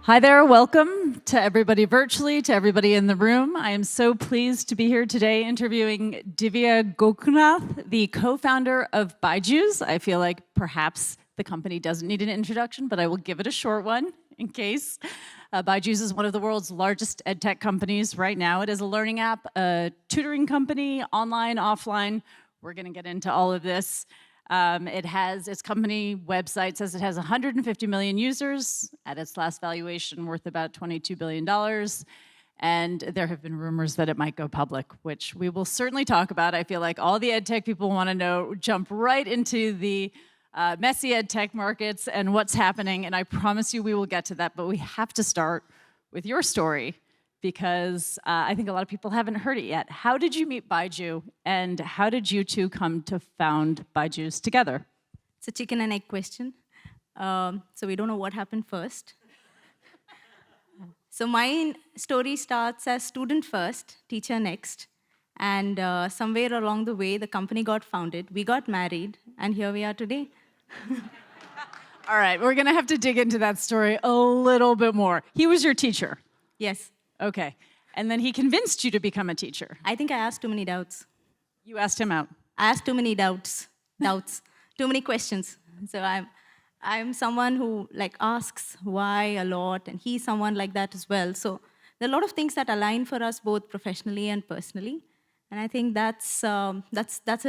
Hi there, welcome to everybody virtually, to everybody in the room. I am so pleased to be here today interviewing Divya Gokulnath, the co-founder of BYJU'S. I feel like perhaps the company doesn't need an introduction, but I will give it a short one in case. BYJU'S is one of the world's largest EdTech companies right now. It is a learning app, a tutoring company, online, offline. We're gonna get into all of this. It has, its company website says it has 150 million users at its last valuation worth about $22 billion. And there have been rumors that it might go public, which we will certainly talk about. I feel like all the EdTech people want to know, jump right into the messy EdTech markets and what's happening. And I promise you we will get to that, but we have to start with your story, because I think a lot of people haven't heard it yet. How did you meet BYJU, and how did you two come to found BYJU'S together? It's a chicken and egg question. So we don't know what happened first. So my story starts as student first, teacher next. And somewhere along the way, the company got founded, we got married, and here we are today. All right, we're gonna have to dig into that story a little bit more. He was your teacher? Yes. Okay, and then he convinced you to become a teacher. I think I asked too many doubts. You asked him out. I asked too many doubts, too many questions. So I'm someone who asks why a lot, and he's someone like that as well. So there are a lot of things that align for us both professionally and personally. And I think that's a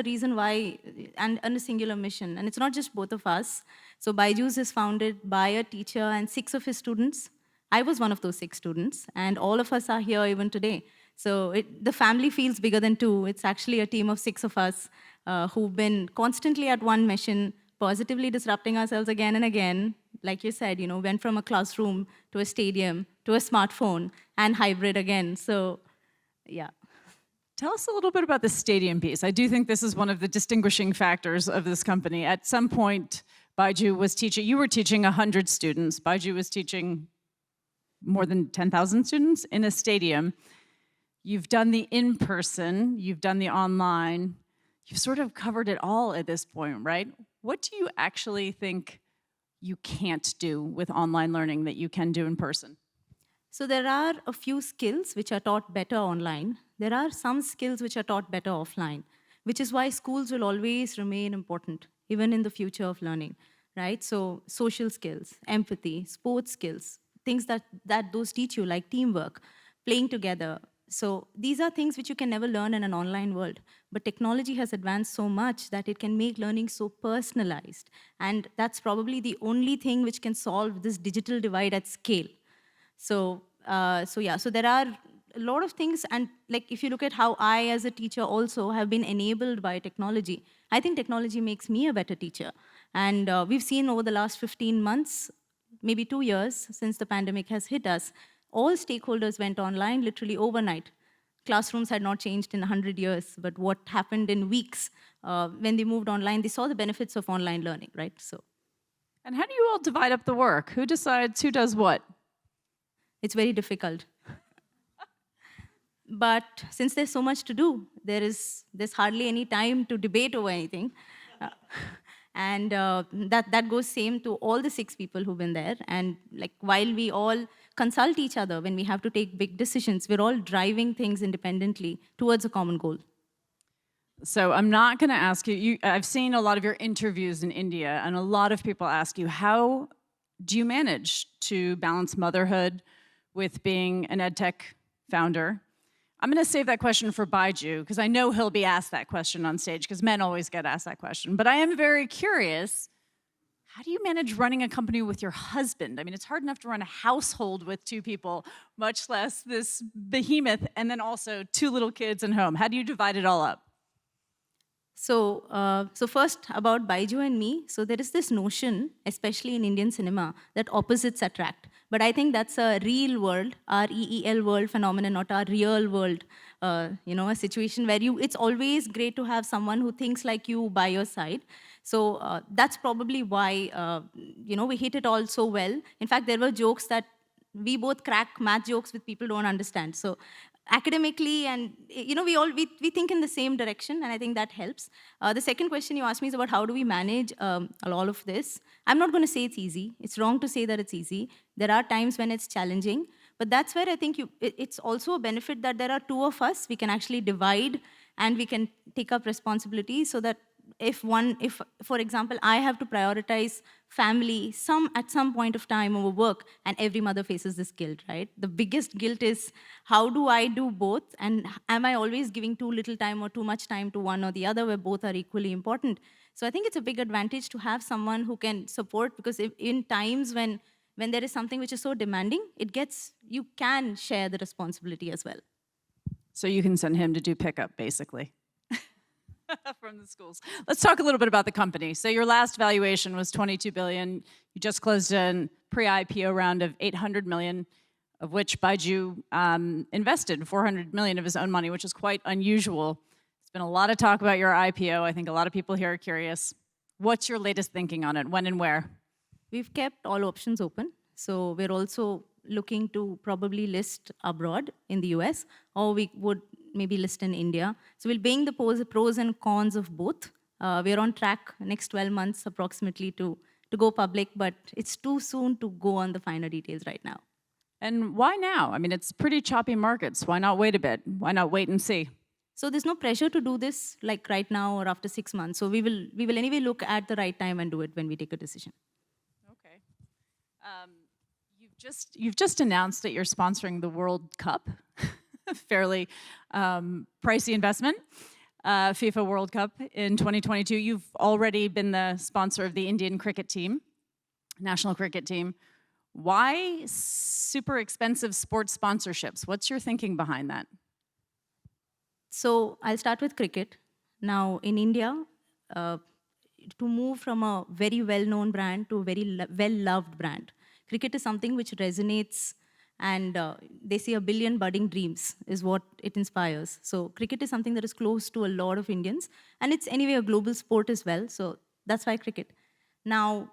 reason why, and a singular mission. And it's not just both of us. So BYJU'S is founded by a teacher and 6 of his students. I was one of those 6 students, and all of us are here even today. So the family feels bigger than 2. It's actually a team of 6 of us who've been constantly at one mission, positively disrupting ourselves again and again. Like you said, went from a classroom to a stadium to a smartphone and hybrid again. So, yeah. Tell us a little bit about the stadium piece. I do think this is one of the distinguishing factors of this company. At some point, BYJU was teaching, you were teaching 100 students. BYJU was teaching more than 10,000 students in a stadium. You've done the in-person, you've done the online, you've sort of covered it all at this point, right? What do you actually think you can't do with online learning that you can do in person? So there are a few skills which are taught better online. There are some skills which are taught better offline, which is why schools will always remain important, even in the future of learning, right? So social skills, empathy, sports skills, things that those teach you, like teamwork, playing together. So these are things which you can never learn in an online world. But technology has advanced so much that it can make learning so personalized. And that's probably the only thing which can solve this digital divide at scale. So there are a lot of things. And if you look at how I, as a teacher, also have been enabled by technology, I think technology makes me a better teacher. And we've seen over the last 15 months, maybe 2 years since the pandemic has hit us, all stakeholders went online literally overnight. Classrooms had not changed in 100 years, but what happened in weeks when they moved online, they saw the benefits of online learning, right? So. And how do you all divide up the work? Who decides who does what? It's very difficult. But since there's so much to do, there's hardly any time to debate over anything. And that goes same to all the 6 people who've been there. And while we all consult each other when we have to take big decisions, we're all driving things independently towards a common goal. So I'm not going to ask you, I've seen a lot of your interviews in India, and a lot of people ask you, how do you manage to balance motherhood with being an EdTech founder? I'm going to save that question for BYJU, because I know he'll be asked that question on stage, because men always get asked that question. But I am very curious, how do you manage running a company with your husband? I mean, it's hard enough to run a household with 2 people, much less this behemoth, and then also 2 little kids and home. How do you divide it all up? So first about BYJU and me, so there is this notion, especially in Indian cinema, that opposites attract. But I think that's a real world, REEL world phenomenon, not our real world, a situation where it's always great to have someone who thinks like you by your side. So that's probably why, we hit it all so well. In fact, there were jokes that we both crack math jokes with people don't understand. So academically, and we think in the same direction, and I think that helps. The second question you asked me is about how do we manage all of this. I'm not going to say it's easy. It's wrong to say that it's easy. There are times when it's challenging, but that's where I think it's also a benefit that there are two of us. We can actually divide and we can take up responsibility, so that if for example I have to prioritize family at some point of time over work, and every mother faces this guilt, right? The biggest guilt is, how do I do both, and am I always giving too little time or too much time to one or the other, where both are equally important? So I think it's a big advantage to have someone who can support, because in times when there is something which is so demanding, you can share the responsibility as well. So you can send him to do pickup, basically, from the schools. Let's talk a little bit about the company. So your last valuation was $22 billion. You just closed a pre-IPO round of $800 million, of which BYJU invested $400 million of his own money, which is quite unusual. There's been a lot of talk about your IPO. I think a lot of people here are curious. What's your latest thinking on it? When and where? We've kept all options open. So we're also looking to probably list abroad in the US, or we would maybe list in India. So we'll weigh the pros and cons of both. We're on track next 12 months approximately to go public, but it's too soon to go on the finer details right now. And why now? I mean, it's pretty choppy markets. Why not wait a bit? Why not wait and see? So there's no pressure to do this like right now or after 6 months. So we will anyway look at the right time and do it when we take a decision. Okay. You've just announced that you're sponsoring the World Cup. Fairly pricey investment, FIFA World Cup in 2022. You've already been the sponsor of the Indian cricket team, national cricket team. Why super expensive sports sponsorships? What's your thinking behind that? So I'll start with cricket. Now in India, to move from a very well-known brand to a very well-loved brand, cricket is something which resonates, and they say a billion budding dreams is what it inspires. So cricket is something that is close to a lot of Indians, and it's anyway a global sport as well. So that's why cricket. Now,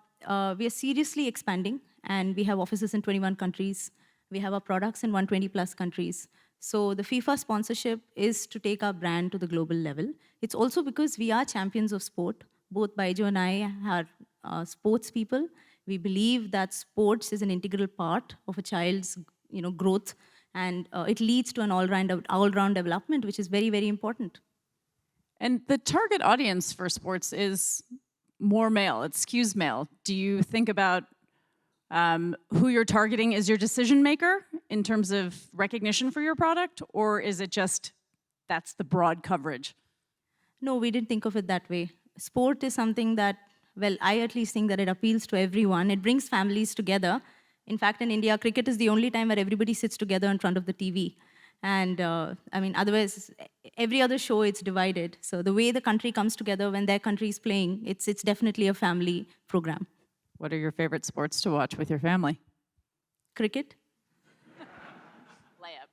we are seriously expanding, and we have offices in 21 countries. We have our products in 120 plus countries. So the FIFA sponsorship is to take our brand to the global level. It's also because we are champions of sport. Both BYJU and I are sports people. We believe that sports is an integral part of a child's growth, and it leads to an all-round development, which is very, very important. And the target audience for sports is more male. It skews male. Do you think about who you're targeting as your decision maker in terms of recognition for your product, or is it just that's the broad coverage? No, we didn't think of it that way. Sport is something that, well, I at least think that it appeals to everyone. It brings families together. In fact, in India, cricket is the only time where everybody sits together in front of the TV. And I mean, otherwise, every other show, it's divided. So the way the country comes together when their country is playing, it's definitely a family program. What are your favorite sports to watch with your family? Cricket. Layup.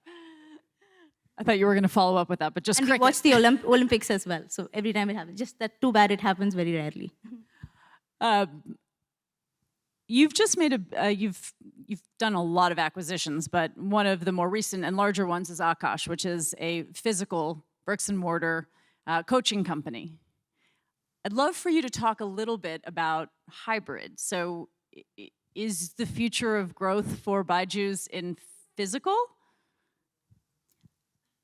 I thought you were going to follow up with that, but just and cricket. We watch the Olympics as well. So every time it happens. Just that too bad it happens very rarely. You've just made you've done a lot of acquisitions, but one of the more recent and larger ones is Akash, which is a physical bricks and mortar coaching company. I'd love for you to talk a little bit about hybrid. So is the future of growth for BYJU'S in physical?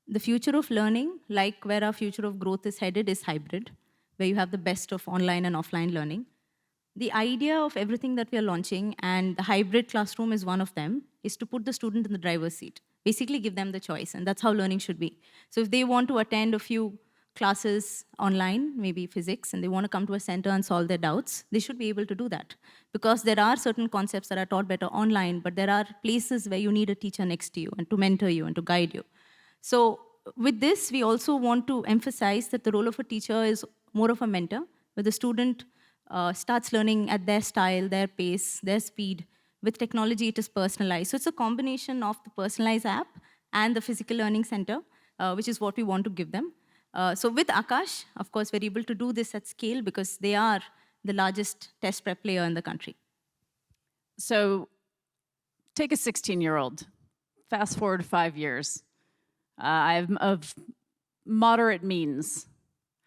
The future of learning, like where our future of growth is headed, is hybrid, where you have the best of online and offline learning. The idea of everything that we are launching, and the hybrid classroom is one of them, is to put the student in the driver's seat. Basically give them the choice, and that's how learning should be. So if they want to attend a few classes online, maybe physics, and they want to come to a center and solve their doubts, they should be able to do that. Because there are certain concepts that are taught better online, but there are places where you need a teacher next to you and to mentor you and to guide you. So with this, we also want to emphasize that the role of a teacher is more of a mentor, where the student starts learning at their style, their pace, their speed. With technology, it is personalized. So it's a combination of the personalized app and the physical learning center, which is what we want to give them. So with Akash, of course, we're able to do this at scale because they are the largest test prep player in the country. So take a 16-year-old, fast forward 5 years. I'm of moderate means.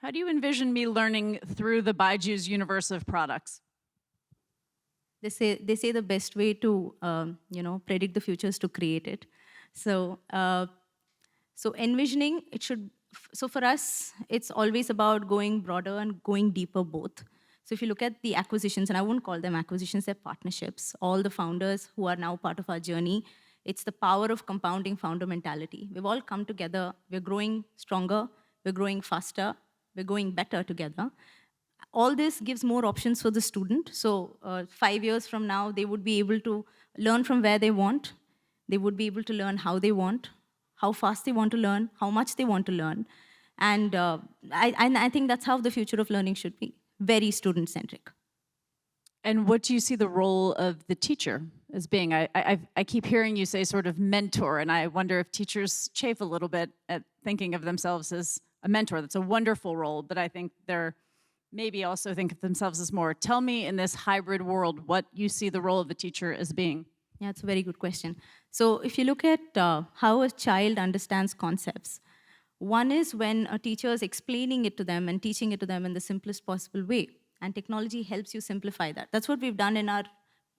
How do you envision me learning through the BYJU'S universe of products? They say the best way to predict the future is to create it. So so envisioning it should. So for us, it's always about going broader and going deeper both. So if you look at the acquisitions, and I won't call them acquisitions, they're partnerships. All the founders who are now part of our journey, it's the power of compounding founder mentality. We've all come together. We're growing stronger. We're growing faster. We're going better together. All this gives more options for the student. So 5 years from now, they would be able to learn from where they want. They would be able to learn how they want, how fast they want to learn, how much they want to learn. And I think that's how the future of learning should be, very student-centric. And what do you see the role of the teacher as being? I keep hearing you say sort of mentor, and I wonder if teachers chafe a little bit at thinking of themselves as a mentor. That's a wonderful role, but I think they're maybe also think of themselves as more. Tell me in this hybrid world what you see the role of the teacher as being. Yeah, it's a very good question. So if you look at how a child understands concepts, one is when a teacher is explaining it to them and teaching it to them in the simplest possible way. And technology helps you simplify that. That's what we've done in our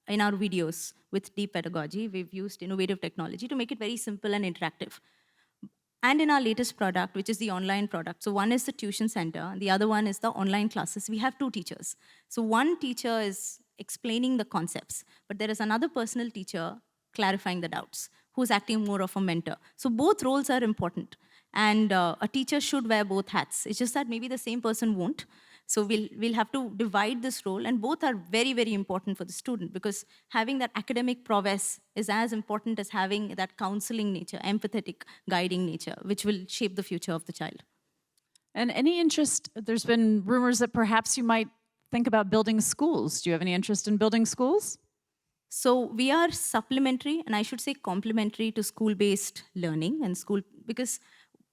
videos with deep pedagogy. We've used innovative technology to make it very simple and interactive. And in our latest product, which is the online product. So one is the tuition center, and the other one is the online classes. We have two teachers. So one teacher is explaining the concepts, but there is another personal teacher clarifying the doubts, who's acting more of a mentor. So both roles are important. And a teacher should wear both hats. It's just that maybe the same person won't. So we'll have to divide this role, and both are very, very important for the student, because having that academic prowess is as important as having that counseling nature, empathetic guiding nature, which will shape the future of the child. And any interest, there's been rumors that perhaps you might think about building schools. Do you have any interest in building schools? So we are supplementary, and I should say complementary to school-based learning and school, because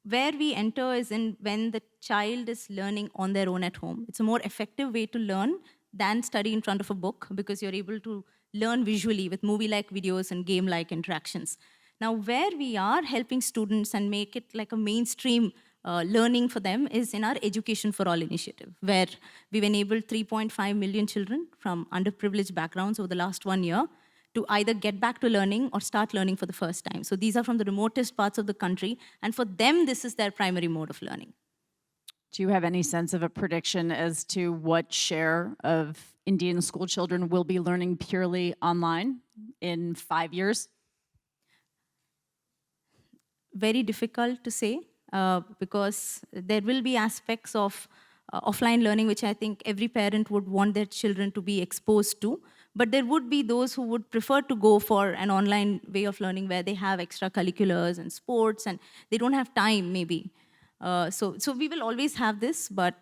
where we enter is in when the child is learning on their own at home. It's a more effective way to learn than study in front of a book, because you're able to learn visually with movie-like videos and game-like interactions. Now, where we are helping students and make it like a mainstream learning for them is in our Education for All initiative, where we've enabled 3.5 million children from underprivileged backgrounds over the last 1 year to either get back to learning or start learning for the first time. So these are from the remotest parts of the country, and for them, this is their primary mode of learning. Do you have any sense of a prediction as to what share of Indian school children will be learning purely online in 5 years? Very difficult to say, because there will be aspects of offline learning which I think every parent would want their children to be exposed to. But there would be those who would prefer to go for an online way of learning where they have extracurriculars and sports, and they don't have time maybe. So we will always have this, but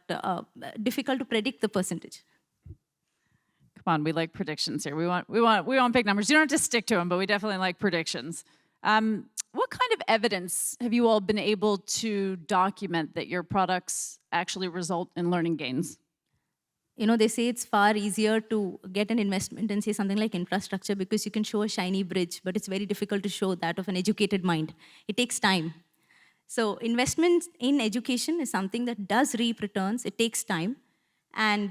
difficult to predict the percentage. Come on, we like predictions here. We want big numbers. You don't have to stick to them, but we definitely like predictions. What kind of evidence have you all been able to document that your products actually result in learning gains? They say it's far easier to get an investment and say something like infrastructure, because you can show a shiny bridge, but it's very difficult to show that of an educated mind. It takes time. So investment in education is something that does reap returns. It takes time. And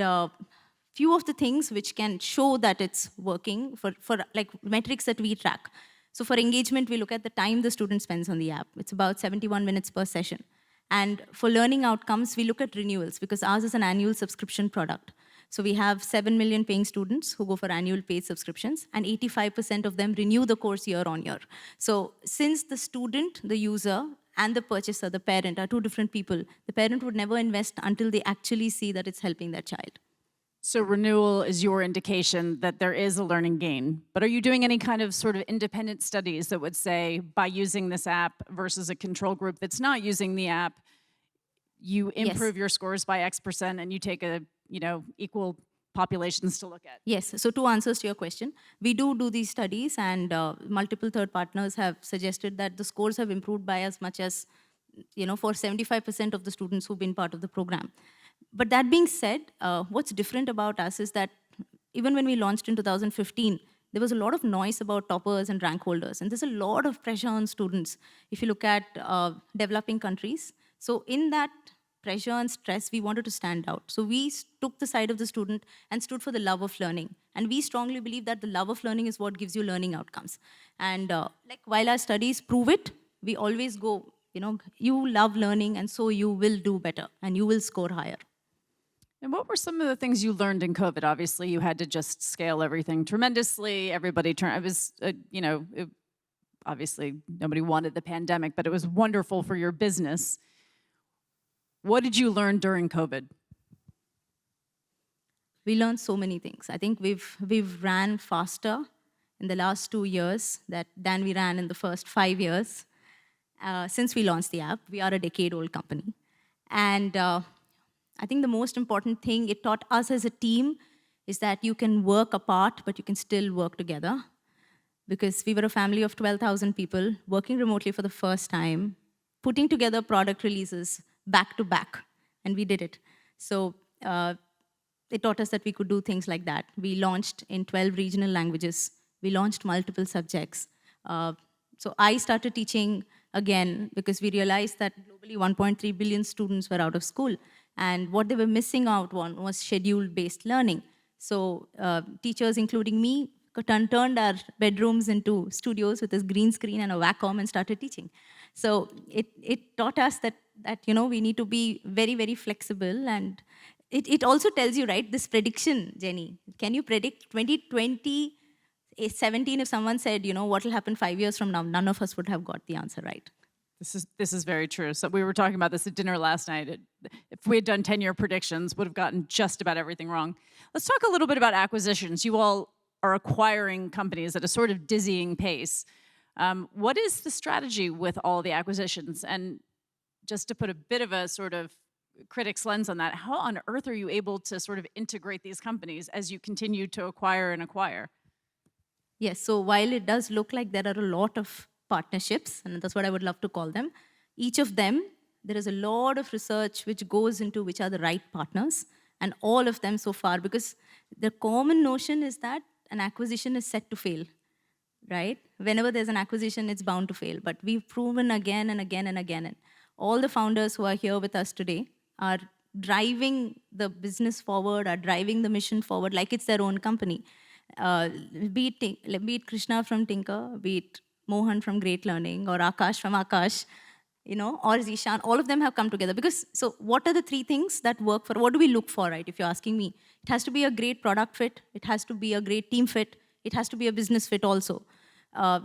few of the things which can show that it's working for like metrics that we track. So for engagement, we look at the time the student spends on the app. It's about 71 minutes per session. And for learning outcomes, we look at renewals, because ours is an annual subscription product. So we have 7 million paying students who go for annual paid subscriptions, and 85% of them renew the course year on year. So since the student, the user, and the purchaser, the parent, are two different people, the parent would never invest until they actually see that it's helping their child. So renewal is your indication that there is a learning gain. But are you doing any kind of sort of independent studies that would say, by using this app versus a control group that's not using the app, you improve your scores by X% and you take a, equal populations to look at? Yes, so two answers to your question. We do these studies, and multiple third partners have suggested that the scores have improved by as much as, for 75% of the students who've been part of the program. But that being said, what's different about us is that even when we launched in 2015, there was a lot of noise about toppers and rank holders, and there's a lot of pressure on students if you look at developing countries. So in that pressure and stress, we wanted to stand out. So we took the side of the student and stood for the love of learning. And we strongly believe that the love of learning is what gives you learning outcomes. And like while our studies prove it, we always go, you love learning, and so you will do better and you will score higher. And what were some of the things you learned in COVID? Obviously, you had to just scale everything tremendously. Everybody turned, it was, obviously nobody wanted the pandemic, but it was wonderful for your business. What did you learn during COVID? We learned so many things. I think we've ran faster in the last 2 years than we ran in the first 5 years. Since we launched the app, we are a decade-old company. And I think the most important thing it taught us as a team is that you can work apart, but you can still work together. Because we were a family of 12,000 people working remotely for the first time, putting together product releases back to back, and we did it. So it taught us that we could do things like that. We launched in 12 regional languages. We launched multiple subjects. So I started teaching again because we realized that globally 1.3 billion students were out of school. And what they were missing out on was schedule-based learning. So teachers, including me, turned our bedrooms into studios with this green screen and a Wacom and started teaching. So it taught us that we need to be very, very flexible. And it also tells you, right, this prediction, Jenny. Can you predict 2020, 17, if someone said, what will happen 5 years from now, none of us would have got the answer right. This is very true. So we were talking about this at dinner last night. If we had done 10-year predictions, would have gotten just about everything wrong. Let's talk a little bit about acquisitions. You all are acquiring companies at a sort of dizzying pace. What is the strategy with all the acquisitions? And just to put a bit of a sort of critic's lens on that, how on earth are you able to sort of integrate these companies as you continue to acquire and acquire? Yes, so while it does look like there are a lot of partnerships, and that's what I would love to call them, each of them, there is a lot of research which goes into which are the right partners, and all of them so far, because the common notion is that an acquisition is set to fail, right? Whenever there's an acquisition, it's bound to fail. But we've proven again and again and again, and all the founders who are here with us today are driving the business forward, are driving the mission forward like it's their own company. Be it Krishna from Tinker, be it Mohan from Great Learning, or Akash from Akash, or Zishan, all of them have come together. Because, so what are the three things that work for, what do we look for, right, if you're asking me? It has to be a great product fit, it has to be a great team fit, it has to be a business fit also.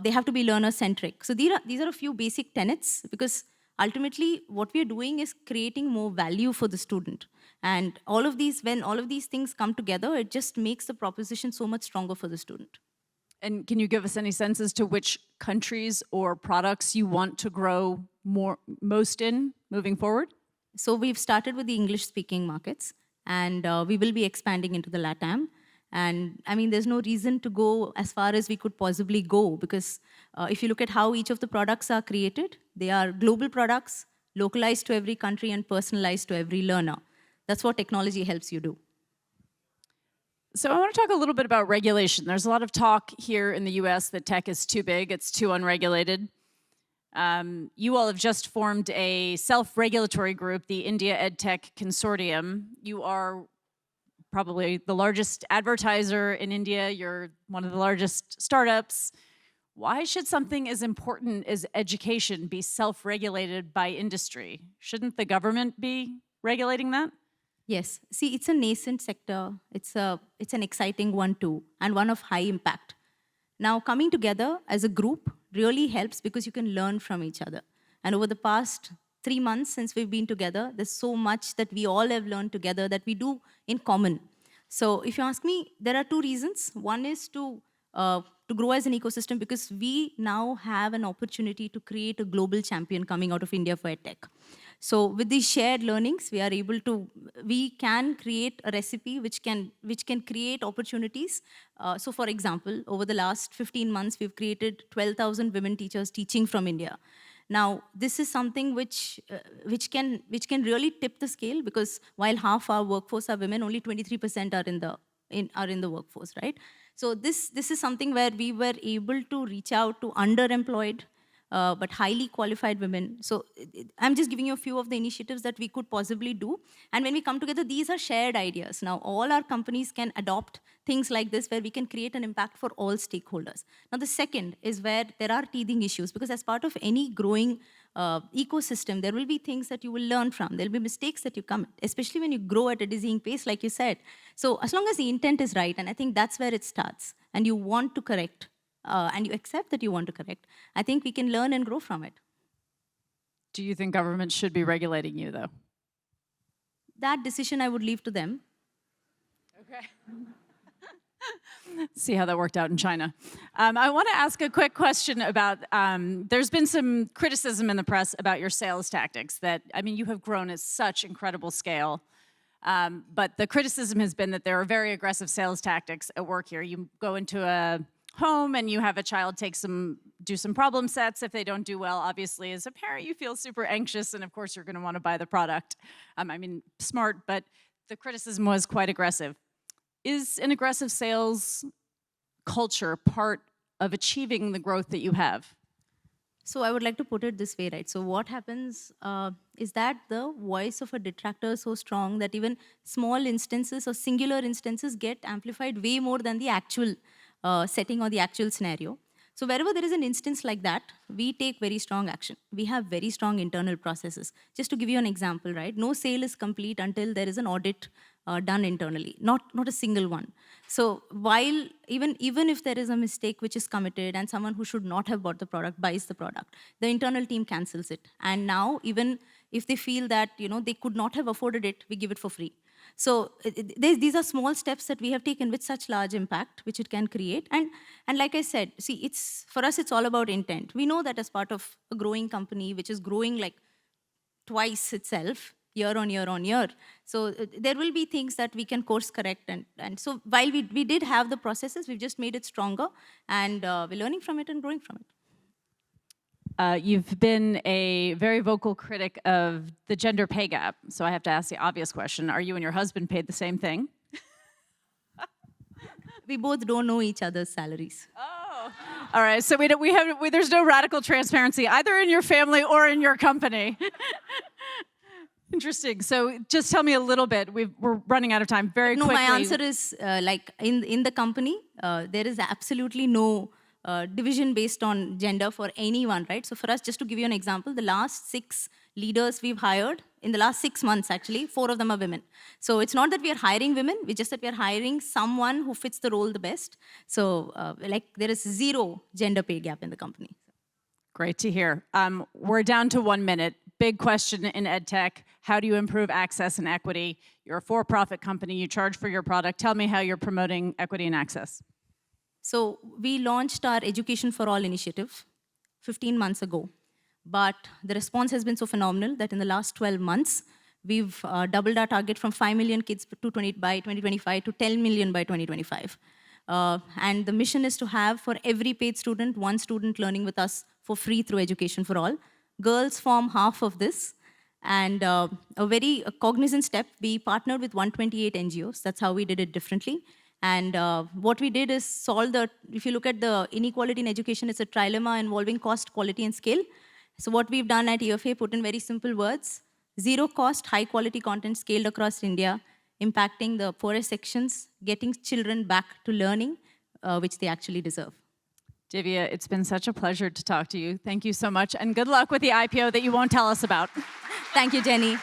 They have to be learner-centric. So these are a few basic tenets, because ultimately what we are doing is creating more value for the student. And when all of these things come together, it just makes the proposition so much stronger for the student. And can you give us any sense as to which countries or products you want to grow most in moving forward? So we've started with the English-speaking markets, and we will be expanding into the LATAM. And I mean, there's no reason to go as far as we could possibly go, because if you look at how each of the products are created, they are global products, localized to every country and personalized to every learner. That's what technology helps you do. So I want to talk a little bit about regulation. There's a lot of talk here in the US that tech is too big, it's too unregulated. You all have just formed a self-regulatory group, the India EdTech Consortium. You are probably the largest advertiser in India. You're one of the largest startups. Why should something as important as education be self-regulated by industry? Shouldn't the government be regulating that? Yes. See, it's a nascent sector. It's an exciting one too, and one of high impact. Now, coming together as a group really helps because you can learn from each other. And over the past 3 months since we've been together, there's so much that we all have learned together that we do in common. So if you ask me, there are two reasons. One is to grow as an ecosystem, because we now have an opportunity to create a global champion coming out of India for EdTech. So with these shared learnings, we can create a recipe which can create opportunities. So for example, over the last 15 months, we've created 12,000 women teachers teaching from India. Now, this is something which can really tip the scale, because while half our workforce are women, only 23% are are in the workforce, right? So this is something where we were able to reach out to underemployed, but highly qualified women. So I'm just giving you a few of the initiatives that we could possibly do. And when we come together, these are shared ideas. Now, all our companies can adopt things like this where we can create an impact for all stakeholders. Now, the second is where there are teething issues, because as part of any growing ecosystem, there will be things that you will learn from. There will be mistakes that you commit, especially when you grow at a dizzying pace, like you said. So as long as the intent is right, and I think that's where it starts, and you want to correct, and you accept that you want to correct, I think we can learn and grow from it. Do you think government should be regulating you, though? That decision I would leave to them. Okay. See how that worked out in China. I want to ask a quick question about, there's been some criticism in the press about your sales tactics that, I mean, you have grown at such incredible scale. But the criticism has been that there are very aggressive sales tactics at work here. You go into a home and you have a child do some problem sets. If they don't do well, obviously, as a parent, you feel super anxious, and of course, you're going to want to buy the product. I mean, smart, but the criticism was quite aggressive. Is an aggressive sales culture part of achieving the growth that you have? So I would like to put it this way, right? So what happens is that the voice of a detractor is so strong that even small instances or singular instances get amplified way more than the actual setting or the actual scenario. So wherever there is an instance like that, we take very strong action. We have very strong internal processes. Just to give you an example, right? No sale is complete until there is an audit done internally, not a single one. So while even if there is a mistake which is committed and someone who should not have bought the product buys the product, the internal team cancels it. And now even if they feel that they could not have afforded it, we give it for free. So these are small steps that we have taken with such large impact, which it can create. And like I said, see, for us, it's all about intent. We know that as part of a growing company, which is growing like twice itself, year on year on year. So there will be things that we can course correct. And so while we did have the processes, we've just made it stronger. And we're learning from it and growing from it. You've been a very vocal critic of the gender pay gap. So I have to ask the obvious question. Are you and your husband paid the same thing? We both don't know each other's salaries. Oh, all right. So there's no radical transparency either in your family or in your company. Interesting. So just tell me a little bit. We're running out of time very quickly. No, my answer is like in the company, there is absolutely no division based on gender for anyone, right? So for us, just to give you an example, the last 6 leaders we've hired, in the last 6 months actually, 4 of them are women. So it's not that we are hiring women, we just that we are hiring someone who fits the role the best. So like there is 0 gender pay gap in the company. Great to hear. We're down to 1 minute. Big question in EdTech. How do you improve access and equity? You're a for-profit company, you charge for your product. Tell me how you're promoting equity and access. So we launched our Education for All initiative 15 months ago. But the response has been so phenomenal that in the last 12 months, we've doubled our target from 5 million kids by 2025 to 10 million by 2025. And the mission is to have for every paid student, 1 student learning with us for free through Education for All. Girls form half of this. And a very cognizant step, we partnered with 128 NGOs. That's how we did it differently. And what we did is solve if you look at the inequality in education, it's a trilemma involving cost, quality, and scale. So what we've done at EFA, put in very simple words, 0 cost, high quality content scaled across India, impacting the poorest sections, getting children back to learning, which they actually deserve. Divya, it's been such a pleasure to talk to you. Thank you so much, and good luck with the IPO that you won't tell us about. Thank you, Jenny.